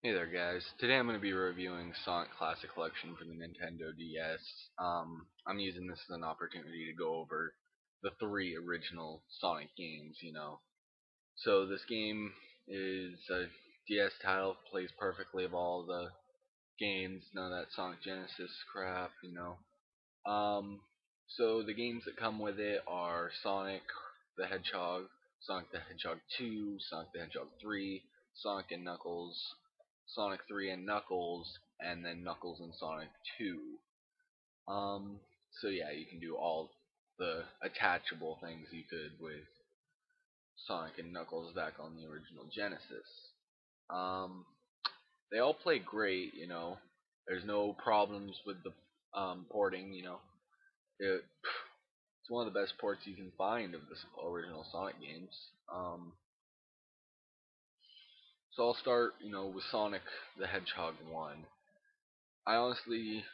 Hey there guys, today I'm going to be reviewing Sonic Classic Collection for the Nintendo DS. I'm using this as an opportunity to go over the three original Sonic games. So this game is a DS title, plays perfectly of all the games, none of that Sonic Genesis crap. Um, so the games that come with it are Sonic the Hedgehog, Sonic the Hedgehog 2, Sonic the Hedgehog 3, Sonic and Knuckles, Sonic 3 and Knuckles, and then Knuckles and Sonic 2. So yeah, you can do all the attachable things you could with Sonic and Knuckles back on the original Genesis. Um, they all play great. There's no problems with the porting. It's one of the best ports you can find of the original Sonic games. Um, so I'll start with Sonic the Hedgehog 1. I honestly,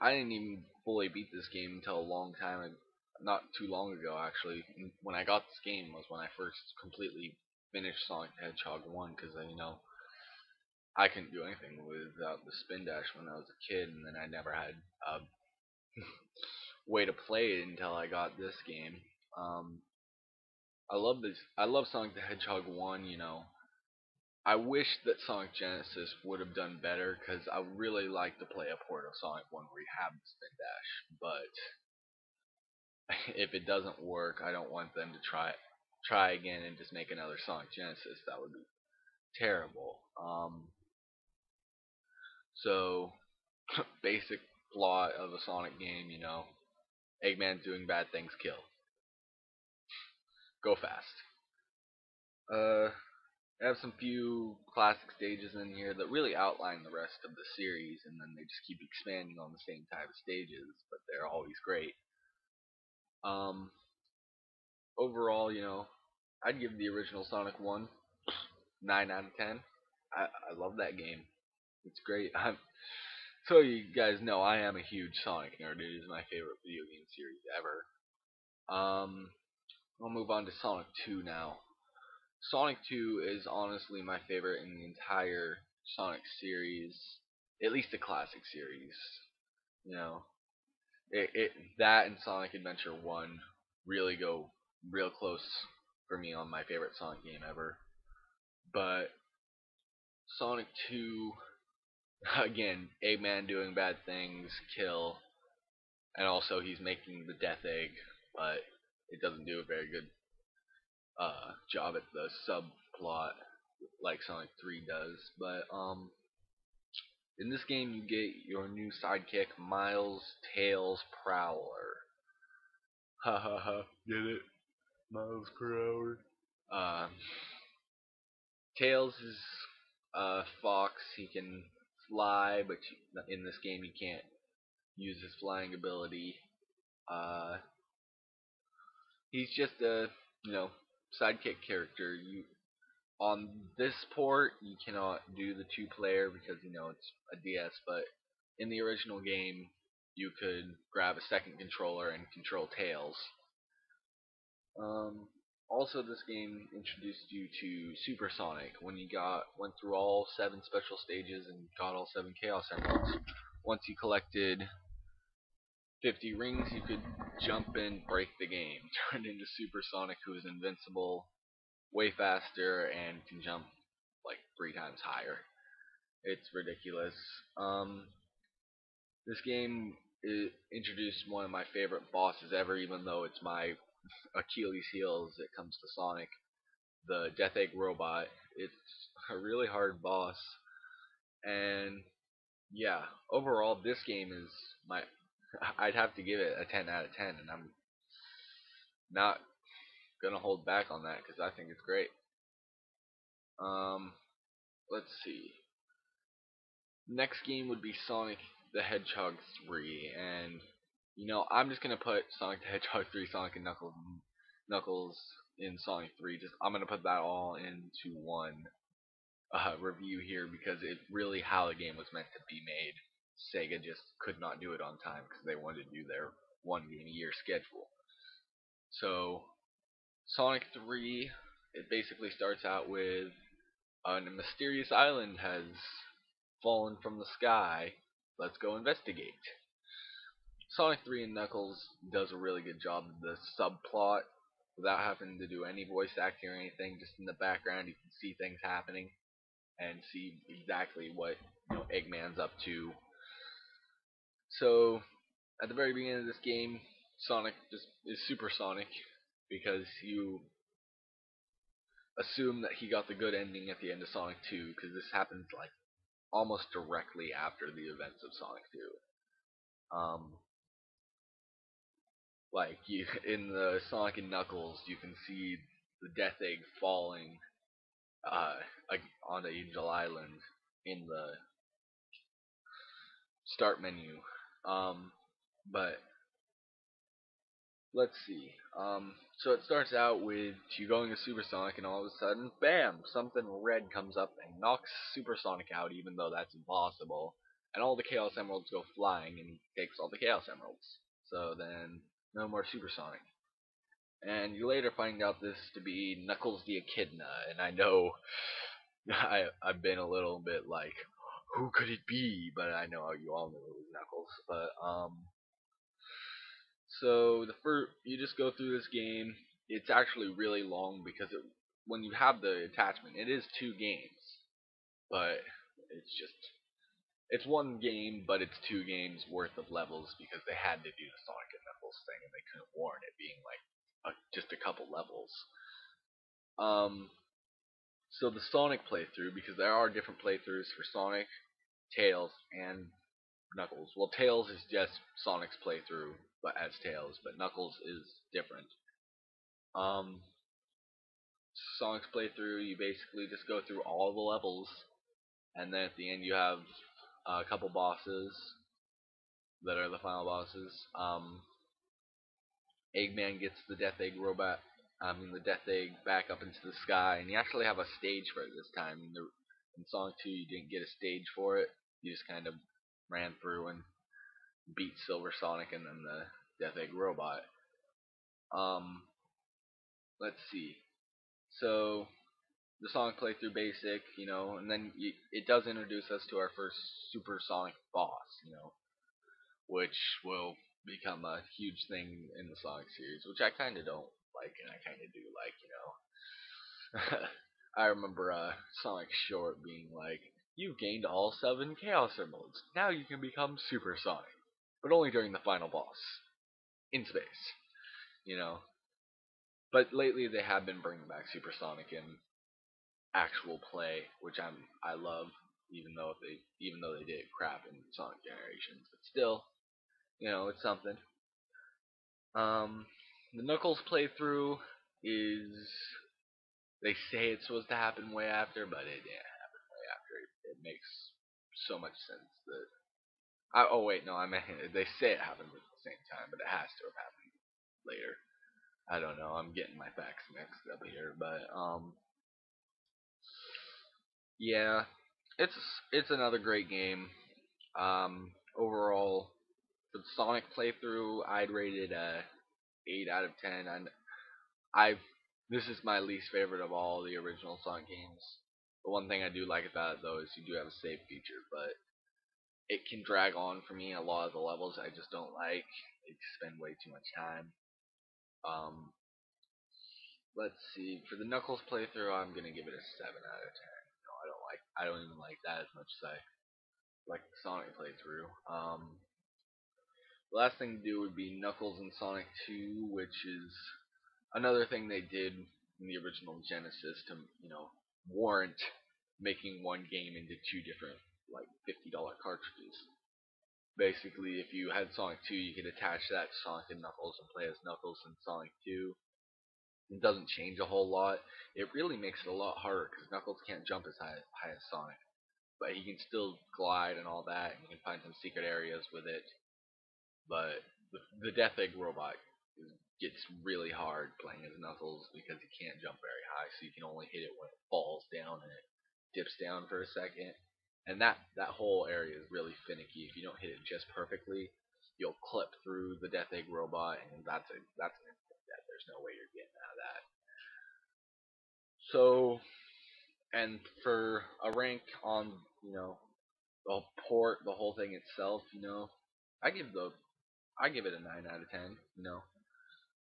I didn't even fully beat this game until a long time, not too long ago actually. When I got this game was when I first completely finished Sonic the Hedgehog 1, because I couldn't do anything without the spin dash when I was a kid, and then I never had a way to play it until I got this game. Um, I love this. I love Sonic the Hedgehog 1. I wish that Sonic Genesis would have done better because I really like to play a port of Sonic 1 where you have the spin dash. But if it doesn't work, I don't want them to try again and just make another Sonic Genesis. That would be terrible. So basic plot of a Sonic game. Eggman doing bad things, kill, go fast. Uh, I have some few classic stages in here that really outline the rest of the series, and then they just keep expanding on the same type of stages, but they're always great. Um, Overall, I'd give the original Sonic 1 9 out of 10. I love that game. It's great. So you guys know I am a huge Sonic nerd. It is my favorite video game series ever. I'll move on to Sonic 2 now. Sonic 2 is honestly my favorite in the entire Sonic series, at least the classic series. You know, it that and Sonic Adventure 1 really go real close for me on my favorite Sonic game ever. But Sonic 2, again, Eggman doing bad things, kill, and also he's making the Death Egg, but it doesn't do a very good job at the subplot like Sonic 3 does. But in this game you get your new sidekick, Miles Tails Prowler. Ha ha ha, get it? Miles per hour. Um, Tails is a fox. He can fly, but in this game he can't use his flying ability. Uh, he's just a you know sidekick character. You On this port you cannot do the two-player because it's a DS, but in the original game you could grab a second controller and control Tails. Um, Also, this game introduced you to Super Sonic when you went through all 7 special stages and got all 7 Chaos Emeralds. Once you collected 50 rings, you could jump and break the game, turn into Super Sonic, who is invincible, way faster, and can jump like 3 times higher. It's ridiculous. This game introduced one of my favorite bosses ever, even though it's my Achilles heel as it comes to Sonic, the Death Egg robot. It's a really hard boss, and yeah, overall this game is my. I'd have to give it a 10 out of 10, and I'm not gonna hold back on that because I think it's great. Um, let's see. Next game would be Sonic the Hedgehog 3, and I'm just gonna put Sonic the Hedgehog 3, Sonic and Knuckles in Sonic 3. I'm gonna put that all into one review here because it's really how the game was meant to be made. Sega just could not do it on time because they wanted to do their one game a year schedule. So Sonic 3, it basically starts out with A mysterious island has fallen from the sky. Let's go investigate. Sonic 3 and Knuckles does a really good job of the subplot without having to do any voice acting or anything. Just in the background, you can see things happening and see exactly what Eggman's up to. So at the very beginning of this game, Sonic just is supersonic because you assume that he got the good ending at the end of Sonic 2 because this happens like almost directly after the events of Sonic 2. Like you in the Sonic and Knuckles, you can see the Death Egg falling uh, on the Angel Island in the start menu. But let's see. So it starts out with you going to Supersonic, and all of a sudden, bam! Something red comes up and knocks Supersonic out, even though that's impossible. And all the Chaos Emeralds go flying, and he takes all the Chaos Emeralds. So then, no more Supersonic. And you later find out this to be Knuckles the Echidna, and I know I've been a little bit like, who could it be? But I know you all knew it was Knuckles. But so the first you just go through this game. It's actually really long because when you have the attachment, it is 2 games, but it's it's one game, but it's 2 games worth of levels because they had to do the Sonic and Knuckles thing, and they couldn't warrant it being like just a couple levels. Um, so the Sonic playthrough, because there are different playthroughs for Sonic, Tails, and Knuckles. Well, Tails is just Sonic's playthrough, but as Tails, but Knuckles is different. Um, Sonic's playthrough, you basically just go through all the levels, and then at the end you have a couple bosses that are the final bosses. Eggman gets the Death Egg robot, the Death Egg back up into the sky, and you actually have a stage for it this time. In Sonic 2, you didn't get a stage for it. You just kind of ran through and beat Silver Sonic and then the Death Egg robot. Um, let's see. So the Sonic playthrough basic, and then it does introduce us to our first Supersonic boss, which will become a huge thing in the Sonic series, which I kind of don't like, and I kind of do like. I remember Sonic Short being like, "You've gained all 7 Chaos Emeralds. Now you can become Super Sonic, but only during the final boss in space." You know. But lately they have been bringing back Supersonic in actual play, which I love, even though they did crap in Sonic Generations, but still, it's something. The Knuckles playthrough is they say it's supposed to happen way after, but it didn't happen way after. It makes so much sense that oh wait, no, I meant they say it happened at the same time, but it has to have happened later. I don't know. I'm getting my facts mixed up here, but yeah, it's it's another great game. Overall, for the Sonic playthrough, I'd rate it a 8 out of 10. And I've this is my least favorite of all the original Sonic games. The one thing I do like about it though is you do have a save feature, but it can drag on for me. A lot of the levels I just don't like. They spend way too much time. Um, let's see. For the Knuckles playthrough, I'm gonna give it a 7 out of 10. No, I don't even like that as much as I like the Sonic playthrough. The last thing to do would be Knuckles and Sonic 2, which is another thing they did in the original Genesis to, warrant making one game into 2 different, like, $50 cartridges. Basically, if you had Sonic 2, you could attach that to Sonic and Knuckles and play as Knuckles in Sonic 2. It doesn't change a whole lot. It really makes it a lot harder because Knuckles can't jump as high as Sonic, but he can still glide and all that, and you can find some secret areas with it. But the Death Egg robot gets really hard playing as Knuckles because he can't jump very high, so you can only hit it when it falls down and it dips down for a second. And that whole area is really finicky. If you don't hit it just perfectly, you'll clip through the Death Egg robot, and that's an instant death. There's no way you're getting out of that. So And for a rank on, you know, the whole thing itself, I give the I give it a 9 out of 10.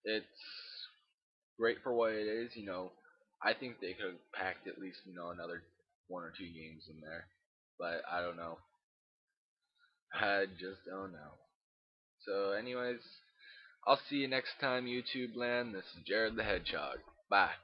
It's great for what it is. I think they could have packed at least another 1 or 2 games in there, but I don't know. I just don't know. So, anyways, I'll see you next time, YouTube land. This is Jared the Hedgehog. Bye.